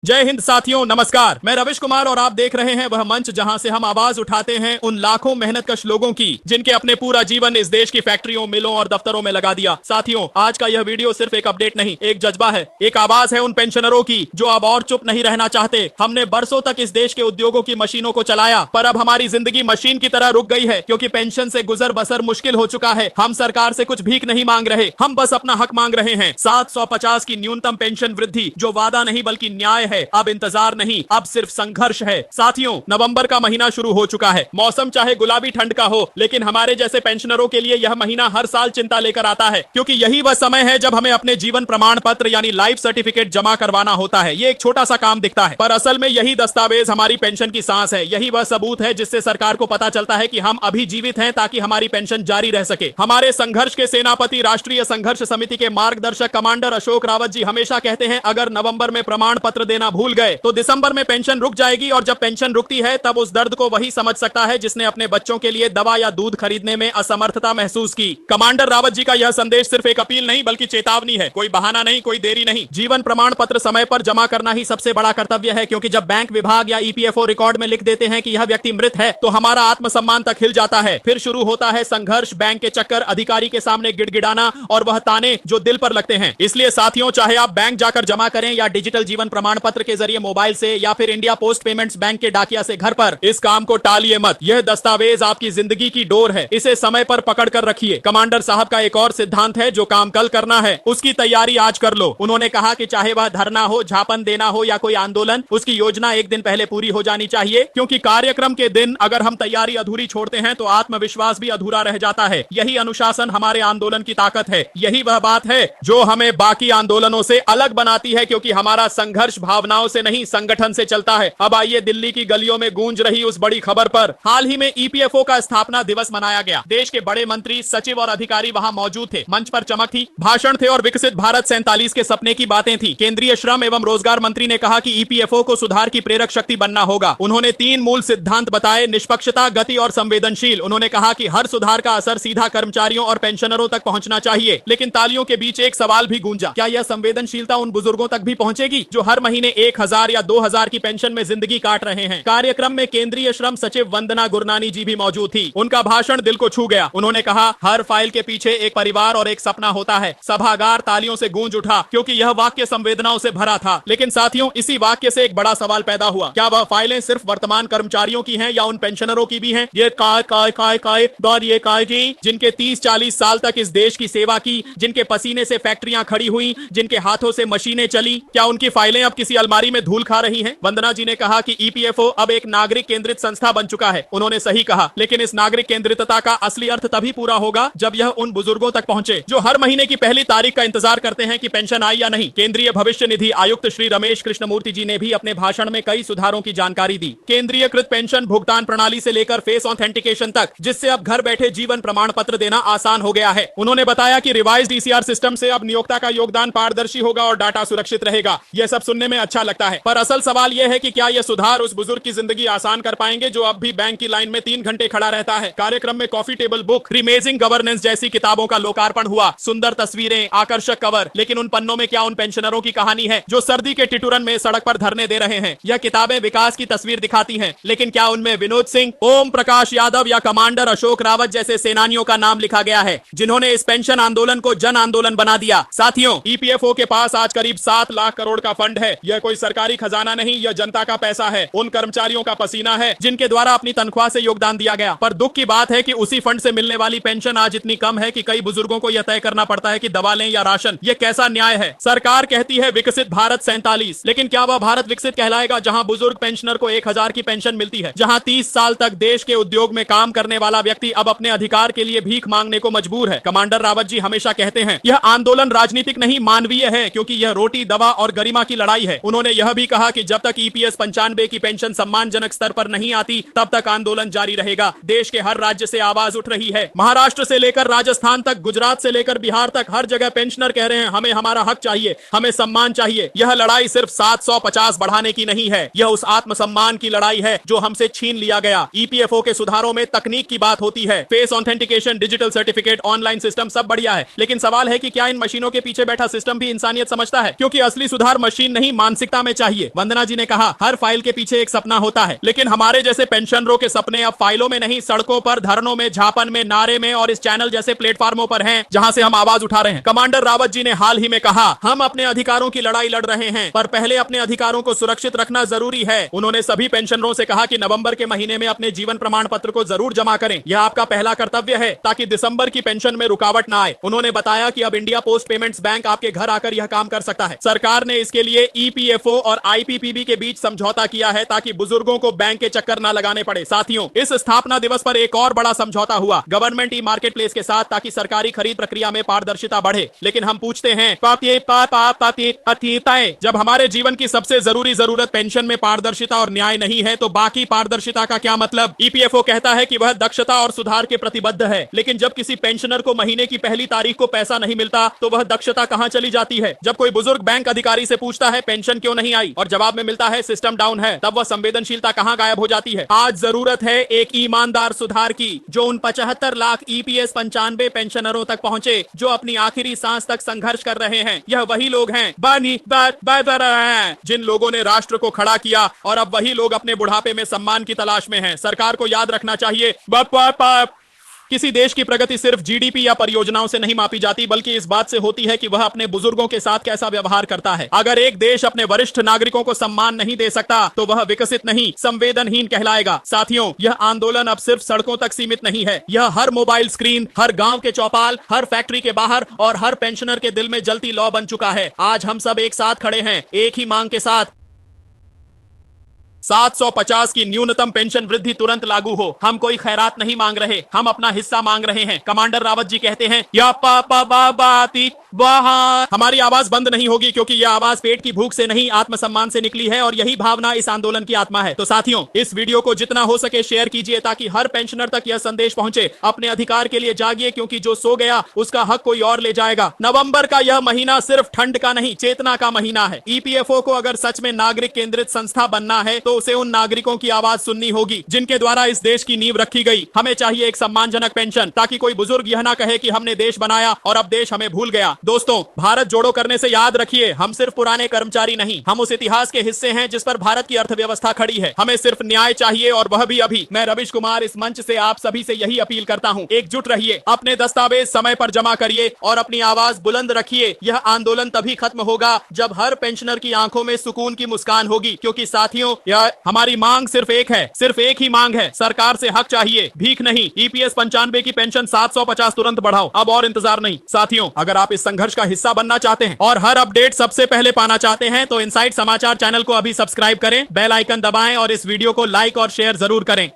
जय हिंद साथियों, नमस्कार। मैं रविश कुमार और आप देख रहे हैं वह मंच जहां से हम आवाज उठाते हैं उन लाखों मेहनतकश लोगों की जिनके अपने पूरा जीवन इस देश की फैक्ट्रियों, मिलों और दफ्तरों में लगा दिया। साथियों, आज का यह वीडियो सिर्फ एक अपडेट नहीं, एक जज्बा है, एक आवाज है उन पेंशनरों की जो अब और चुप नहीं रहना चाहते। हमने बरसों तक इस देश के उद्योगों की मशीनों को चलाया, पर अब हमारी जिंदगी मशीन की तरह रुक गई है क्योंकि पेंशन से गुजर बसर मुश्किल हो चुका है। हम सरकार से कुछ भीख नहीं मांग रहे, हम बस अपना हक मांग रहे हैं। 750 की न्यूनतम पेंशन वृद्धि जो वादा नहीं बल्कि न्याय है। अब इंतजार नहीं, अब सिर्फ संघर्ष है। साथियों, नवंबर का महीना शुरू हो चुका है। मौसम चाहे गुलाबी ठंड का हो, लेकिन हमारे जैसे पेंशनरों के लिए यह महीना हर साल चिंता लेकर आता है, क्योंकि यही वह समय है जब हमें अपने जीवन प्रमाण पत्र यानी लाइफ सर्टिफिकेट जमा करवाना होता है। ये एक छोटा सा काम दिखता है, पर असल में यही दस्तावेज हमारी पेंशन की सांस है। यही वह सबूत है जिससे सरकार को पता चलता है कि हम अभी जीवित हैं, ताकि हमारी पेंशन जारी रह सके। हमारे संघर्ष के सेनापति, राष्ट्रीय संघर्ष समिति के मार्गदर्शक कमांडर अशोक रावत जी हमेशा कहते हैं, अगर नवंबर में प्रमाण पत्र देना भूल गए तो दिसंबर में पेंशन रुक जाएगी, और जब पेंशन रुकती है तब उस दर्द को वही समझ सकता है जिसने अपने बच्चों के लिए दवा या दूध खरीदने में असमर्थता महसूस की। कमांडर रावत जी का यह संदेश सिर्फ एक अपील नहीं बल्कि चेतावनी है। कोई बहाना नहीं, कोई देरी नहीं। जीवन प्रमाण पत्र समय पर जमा करना ही सबसे बड़ा कर्तव्य है, क्योंकि जब बैंक विभाग या ईपीएफओ रिकॉर्ड में लिख देते हैं कि यह व्यक्ति मृत है तो हमारा आत्मसम्मान तक हिल जाता है। फिर शुरू होता है संघर्ष, बैंक के चक्कर, अधिकारी के सामने गिड़गिड़ाना और वह ताने जो दिल पर लगते हैं। इसलिए साथियों, चाहे आप बैंक जाकर जमा करें या डिजिटल जीवन प्रमाण पत्र के जरिए मोबाइल से या फिर इंडिया पोस्ट पेमेंट्स बैंक के डाकिया से घर पर, इस काम को टालिए मत। यह दस्तावेज आपकी जिंदगी की डोर है, इसे समय पर पकड़ कर रखिए। कमांडर साहब का एक और सिद्धांत है, जो काम कल करना है उसकी तैयारी आज कर लो। उन्होंने कहा कि चाहे वह धरना हो, झापन देना हो या कोई आंदोलन, उसकी योजना एक दिन पहले पूरी हो जानी चाहिए, क्योंकि कार्यक्रम के दिन अगर हम तैयारी अधूरी छोड़ते हैं तो आत्मविश्वास भी अधूरा रह जाता है। यही अनुशासन हमारे आंदोलन की ताकत है। यही वह बात है जो हमें बाकी आंदोलनों से अलग बनाती है, क्योंकि हमारा संघर्ष भावनाओं से नहीं, संगठन से चलता है। अब आइए दिल्ली की गलियों में गूंज रही उस बड़ी खबर पर। हाल ही में ईपीएफओ का स्थापना दिवस मनाया गया। देश के बड़े मंत्री, सचिव और अधिकारी वहां मौजूद थे। मंच पर चमक थी, भाषण थे और विकसित भारत 47 के सपने की बातें थी। केंद्रीय श्रम एवं रोजगार मंत्री ने कहा कि ईपीएफओ को सुधार की प्रेरक शक्ति बनना होगा। उन्होंने 3 मूल सिद्धांत बताए: निष्पक्षता, गति और संवेदनशील। उन्होंने कहा कि हर सुधार का असर सीधा कर्मचारियों और पेंशनरों तक पहुंचना चाहिए। लेकिन तालियों के बीच एक सवाल भी गूंजा, क्या यह संवेदनशीलता उन बुजुर्गों तक भी पहुंचेगी जो हर महीने 1000 या 2000 की पेंशन में जिंदगी काट रहे हैं? कार्यक्रम में केंद्रीय श्रम सचिव वंदना गुरनानी जी भी मौजूद थी। उनका भाषण दिल को छू गया। उन्होंने कहा, हर फाइल के पीछे एक परिवार और एक सपना होता है। सभागार तालियों से गूंज उठा, क्योंकि यह वाक्य संवेदनाओं से भरा था। लेकिन साथियों, इसी वाक्य से एक बड़ा सवाल पैदा हुआ, क्या वह फाइलें सिर्फ वर्तमान कर्मचारियों की हैं या उन पेंशनरों की भी हैं? ये काय जी, जिनके 30-40 साल तक इस देश की सेवा की, जिनके पसीने से फैक्ट्रियां खड़ी हुई, जिनके हाथों से मशीनें चली, क्या उनकी फाइलें अब किसी अलमारी में धूल खा रही हैं? वंदना जी ने कहा कि ईपीएफओ अब एक नागरिक केंद्रित संस्था बन चुका है। उन्होंने सही कहा, लेकिन इस नागरिक केंद्रितता का असली अर्थ तभी पूरा होगा जब यह उन बुजुर्गों तक पहुंचे जो हर महीने की पहली तारीख का इंतजार करते हैं कि पेंशन आई या नहीं। केंद्रीय भविष्य निधि आयुक्त श्री रमेश कृष्णमूर्ति जी ने भी अपने भाषण में कई सुधारों की जानकारी दी। केंद्रीयकृत पेंशन भुगतान प्रणाली से लेकर फेस ऑथेंटिकेशन तक, जिससे अब घर बैठे जीवन प्रमाण पत्र देना आसान हो गया है। उन्होंने बताया कि रिवाइज्ड ईसीआर सिस्टम से अब नियोक्ता का योगदान पारदर्शी होगा और डाटा सुरक्षित रहेगा। यह सब सुनने में अच्छा लगता है, पर असल सवाल यह है कि क्या यह सुधार उस बुजुर्ग की जिंदगी आसान कर पाएंगे जो अब भी बैंक की लाइन में 3 घंटे खड़ा रहता है? कार्यक्रम में कॉफी टेबल बुक, रिमेजिंग गवर्नेंस जैसी किताबों का लोकार्पण हुआ। सुंदर तस्वीरें, आकर्षक कवर, लेकिन उन पन्नों में क्या उन पेंशनरों की कहानी है जो सर्दी के टिटुरन में सड़क पर धरने दे रहे हैं? यह किताबें विकास की तस्वीर दिखाती हैं, लेकिन क्या उनमें विनोद सिंह, ओम प्रकाश यादव या कमांडर अशोक रावत जैसे सेनानियों का नाम लिखा गया है, जिन्होंने इस पेंशन आंदोलन को जन आंदोलन बना दिया? साथियों, ईपीएफओ के पास आज करीब 7 लाख करोड़ का फंड है। यह कोई सरकारी खजाना नहीं, यह जनता का पैसा है, उन कर्मचारियों का पसीना है जिनके द्वारा अपनी तनख्वाह से योगदान दिया गया। पर दुख की बात है कि उसी फंड से मिलने वाली पेंशन आज इतनी कम है कि कई बुजुर्गों को यह तय करना पड़ता है कि दवा लें या राशन। यह कैसा न्याय है? सरकार कहती है विकसित भारत 47, लेकिन क्या वह भारत विकसित कहलाएगा जहां बुजुर्ग पेंशनर को 1000 की पेंशन मिलती है, जहां 30 साल तक देश के उद्योग में काम करने वाला व्यक्ति अब अपने अधिकार के लिए भीख मांगने को मजबूर है? कमांडर रावत जी हमेशा कहते हैं, यह आंदोलन राजनीतिक नहीं, मानवीय है, क्योंकि यह रोटी, दवा और गरिमा की लड़ाई है। उन्होंने यह भी कहा कि जब तक ईपीएस 95 की पेंशन सम्मानजनक स्तर पर नहीं आती, तब तक आंदोलन जारी रहेगा। देश के हर राज्य से आवाज उठ रही है, महाराष्ट्र से लेकर राजस्थान तक, गुजरात से लेकर बिहार तक, हर जगह पेंशनर कह रहे हैं, हमें हमारा हक चाहिए, हमें सम्मान चाहिए। यह लड़ाई सिर्फ 750 बढ़ाने की नहीं है, यह उस आत्मसम्मान की लड़ाई है जो हमसे छीन लिया गया। ईपीएफओ के सुधारों में तकनीक की बात होती है, face authentication, digital certificate, online system, सब बढ़िया है, लेकिन सवाल है कि क्या इन मशीनों के पीछे बैठा सिस्टम भी इंसानियत समझता है? क्योंकि असली सुधार मशीन नहीं, मानसिकता में चाहिए। वंदना जी ने कहा, हर फाइल के पीछे एक सपना होता है, लेकिन हमारे जैसे पेंशनरों के सपने अब फाइलों में नहीं, सड़कों पर, धरनों में, झापन में, नारे में और इस चैनल जैसे प्लेटफॉर्मों पर हैं, जहां से हम आवाज उठा रहे हैं। कमांडर रावत जी ने हाल ही में कहा, हम अपने अधिकारों की लड़ाई लड़ रहे हैं, पर पहले अपने अधिकारों को सुरक्षित रखना जरूरी है। उन्होंने सभी पेंशनरों से कहा कि नवंबर के महीने में अपने जीवन प्रमाण पत्र को जरूर जमा करें, यह आपका पहला कर्तव्य है, ताकि दिसंबर की पेंशन में रुकावट ना आए। उन्होंने बताया कि अब इंडिया पोस्ट पेमेंट्स बैंक आपके घर आकर यह काम कर सकता है। सरकार ने इसके लिए ईपीएफओ और आईपीपीबी के बीच समझौता किया है, ताकि बुजुर्गों को बैंक के चक्कर ना लगाने पड़े। साथियों, इस स्थापना दिवस पर एक और बड़ा समझौता हुआ गवर्नमेंट ई मार्केट प्लेस के साथ, ताकि सरकारी खरीद प्रक्रिया में पारदर्शिता बढ़े। लेकिन हम पूछते हैं, जब हमारे जीवन की सबसे जरूरी जरूरत पेंशन में पारदर्शिता और न्याय नहीं है, तो बाकी पारदर्शिता का क्या मतलब? ईपीएफओ कहता है कि वह दक्षता और सुधार के प्रतिबद्ध है, लेकिन जब किसी पेंशनर को महीने की पहली तारीख को पैसा नहीं मिलता, तो वह दक्षता कहां चली जाती है? जब कोई बुजुर्ग बैंक अधिकारी से पूछता है पेंशन क्यों नहीं आई, और जवाब में मिलता है सिस्टम डाउन है, तब वह संवेदनशीलता कहां गायब हो जाती है? आज जरूरत है एक ईमानदार सुधार की, जो उन 75 लाख ईपीएस 95 पेंशनरों तक पहुंचे, जो अपनी आखिरी सांस तक संघर्ष कर रहे हैं। यह वही लोग हैं जिन लोगों ने राष्ट्र को खड़ा किया, और अब वही लोग अपने बुढ़ापे में सम्मान की तलाश में हैं। सरकार को याद रखना चाहिए, किसी देश की प्रगति सिर्फ जीडीपी या परियोजनाओं से नहीं मापी जाती, बल्कि इस बात से होती है कि वह अपने बुजुर्गों के साथ कैसा व्यवहार करता है। अगर एक देश अपने वरिष्ठ नागरिकों को सम्मान नहीं दे सकता, तो वह विकसित नहीं, संवेदनहीन कहलाएगा। साथियों, यह आंदोलन अब सिर्फ सड़कों तक सीमित नहीं है, यह हर मोबाइल स्क्रीन, हर गांव के चौपाल, हर फैक्ट्री के बाहर और हर पेंशनर के दिल में जलती लौ बन चुका है। आज हम सब एक साथ खड़े हैं, एक ही मांग के साथ, 750 की न्यूनतम पेंशन वृद्धि तुरंत लागू हो। हम कोई खैरात नहीं मांग रहे, हम अपना हिस्सा मांग रहे हैं। कमांडर रावत जी कहते हैं, हमारी आवाज बंद नहीं होगी, क्योंकि यह आवाज पेट की भूख से नहीं, आत्मसम्मान से निकली है, और यही भावना इस आंदोलन की आत्मा है। तो साथियों, इस वीडियो को जितना हो सके शेयर कीजिए, ताकि हर पेंशनर तक यह संदेश पहुंचे, अपने अधिकार के लिए जागिए, क्योंकि जो सो गया उसका हक कोई और ले जाएगा। नवंबर का यह महीना सिर्फ ठंड का नहीं, चेतना का महीना है। ईपीएफओ को अगर सच में नागरिक केंद्रित संस्था बनना है, तो उसे उन नागरिकों की आवाज सुननी होगी, जिनके द्वारा इस देश की नींव रखी गई। हमें चाहिए एक सम्मानजनक पेंशन, ताकि कोई बुजुर्ग यह ना कहे कि हमने देश बनाया और अब देश हमें भूल गया। दोस्तों, भारत जोड़ो करने से याद रखिए, हम सिर्फ पुराने कर्मचारी नहीं, हम उस इतिहास के हिस्से हैं जिस पर भारत की अर्थव्यवस्था खड़ी है। हमें सिर्फ न्याय चाहिए, और वह भी अभी। मैं रविश कुमार इस मंच से आप सभी से यही अपील करता हूं, एकजुट रहिए, अपने दस्तावेज समय पर जमा करिए और अपनी आवाज बुलंद रखिए। यह आंदोलन तभी खत्म होगा जब हर पेंशनर की आंखों में सुकून की मुस्कान होगी, क्योंकि साथियों, यह हमारी मांग सिर्फ एक है, सिर्फ एक ही मांग है, सरकार से हक चाहिए, भीख नहीं। ईपीएस 95 की पेंशन 750 तुरंत बढ़ाओ, अब और इंतजार नहीं। साथियों, अगर आप इस संघर्ष का हिस्सा बनना चाहते हैं और हर अपडेट सबसे पहले पाना चाहते हैं, तो इनसाइट समाचार चैनल को अभी सब्सक्राइब करें, बेल आइकन दबाएं और इस वीडियो को लाइक और शेयर जरूर करें।